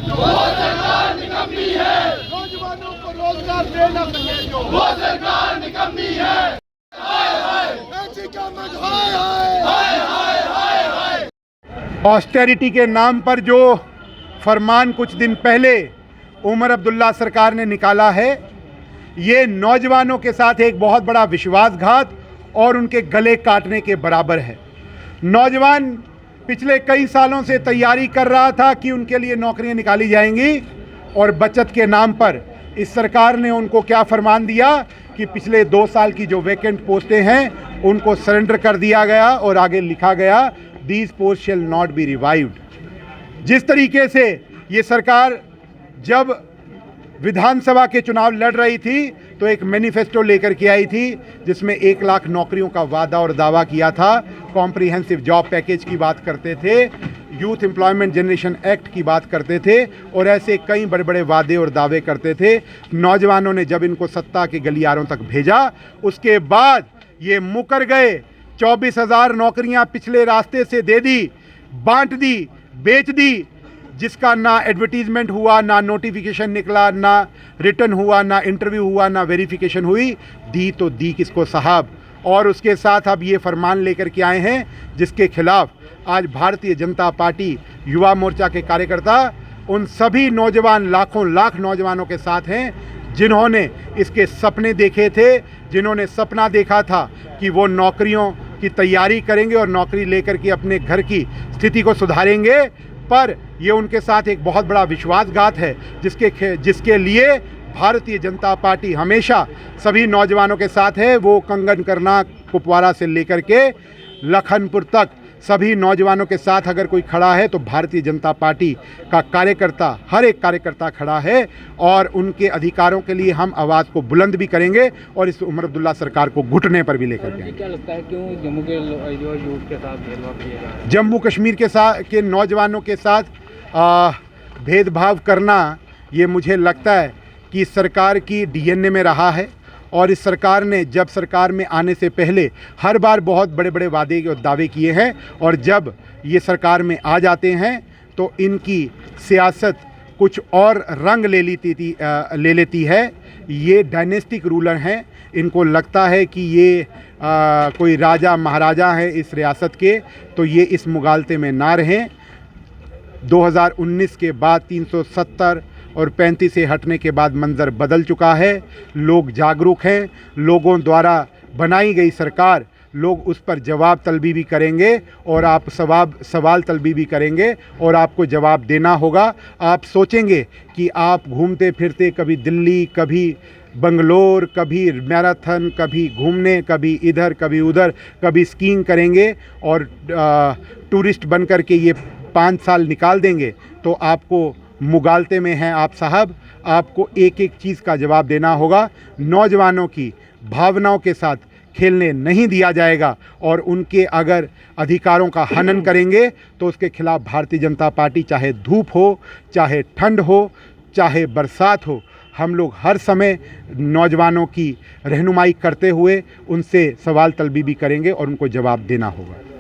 जो वो सरकार निकम्मी है। नौजवानों को रोजगार दे न सके जो वो सरकार निकम्मी है। हाय हाय ऐसी क़यामत, हाय हाय हाय हाय हाय हाय। ऑस्टेरिटी के नाम पर जो फरमान कुछ दिन पहले उमर अब्दुल्ला सरकार ने निकाला है, ये नौजवानों के साथ एक बहुत बड़ा विश्वासघात और उनके गले काटने के बराबर है। नौजवान पिछले कई सालों से तैयारी कर रहा था कि उनके लिए नौकरियां निकाली जाएंगी और बचत के नाम पर इस सरकार ने उनको क्या फरमान दिया कि पिछले 2 साल की जो वैकेंट पोस्टें हैं उनको सरेंडर कर दिया गया और आगे लिखा गया these post shall not be revived. जिस तरीके से ये सरकार जब विधानसभा के चुनाव लड़ रही थी तो एक मैनिफेस्टो लेकर के आई थी जिसमें 1 लाख नौकरियों का वादा और दावा किया था, कॉम्प्रिहेंसिव जॉब पैकेज की बात करते थे, यूथ एम्प्लॉयमेंट जनरेशन एक्ट की बात करते थे और ऐसे कई बड़े बड़े वादे और दावे करते थे। नौजवानों ने जब इनको सत्ता के गलियारों तक भेजा उसके बाद ये मुकर गए। 24,000 नौकरियां पिछले रास्ते से दे दी, बांट दी, बेच दी, जिसका ना एडवर्टीजमेंट हुआ, ना नोटिफिकेशन निकला, ना रिटर्न हुआ, ना इंटरव्यू हुआ, ना वेरिफिकेशन हुई। दी तो दी किसको साहब। और उसके साथ अब ये फरमान लेकर के आए हैं जिसके खिलाफ आज भारतीय जनता पार्टी युवा मोर्चा के कार्यकर्ता उन सभी नौजवान, लाखों लाख नौजवानों के साथ हैं जिन्होंने इसके सपने देखे थे, जिन्होंने सपना देखा था कि वो नौकरियों की तैयारी करेंगे और नौकरी लेकर के अपने घर की स्थिति को सुधारेंगे। पर ये उनके साथ एक बहुत बड़ा विश्वासघात है जिसके लिए भारतीय जनता पार्टी हमेशा सभी नौजवानों के साथ है। वो कंगन करना कुपवारा से लेकर के लखनपुर तक सभी नौजवानों के साथ अगर कोई खड़ा है तो भारतीय जनता पार्टी का कार्यकर्ता, हर एक कार्यकर्ता खड़ा है और उनके अधिकारों के लिए हम आवाज़ को बुलंद भी करेंगे और इस उमर अब्दुल्ला सरकार को घुटने पर भी लेकर के। क्या लगता है क्यों जम्मू के यूथ के साथ भेदभाव किया जा रहा है? जम्मू कश्मीर के नौजवानों के साथ भेदभाव करना, ये मुझे लगता है कि सरकार की डीएनए में रहा है और इस सरकार ने जब सरकार में आने से पहले हर बार बहुत बड़े बड़े वादे और दावे किए हैं और जब ये सरकार में आ जाते हैं तो इनकी सियासत कुछ और रंग ले लेती है। ये डायनेस्टिक रूलर हैं, इनको लगता है कि ये कोई राजा महाराजा हैं इस रियासत के, तो ये इस मुगालते में ना रहें। 2019 के बाद 370 और 35 से हटने के बाद मंजर बदल चुका है। लोग जागरूक हैं, लोगों द्वारा बनाई गई सरकार, लोग उस पर जवाब तलबी भी करेंगे और आप सवाल तलबी भी करेंगे और आपको जवाब देना होगा। आप सोचेंगे कि आप घूमते फिरते कभी दिल्ली, कभी बंगलोर, कभी मैराथन, कभी घूमने, कभी इधर कभी उधर, कभी स्कीइंग करेंगे और टूरिस्ट बन कर के ये 5 साल निकाल देंगे तो आपको मुगालते में हैं आप साहब। आपको एक एक चीज़ का जवाब देना होगा। नौजवानों की भावनाओं के साथ खेलने नहीं दिया जाएगा और उनके अगर अधिकारों का हनन करेंगे तो उसके खिलाफ भारतीय जनता पार्टी, चाहे धूप हो, चाहे ठंड हो, चाहे बरसात हो, हम लोग हर समय नौजवानों की रहनुमाई करते हुए उनसे सवाल तलबी भी करेंगे और उनको जवाब देना होगा।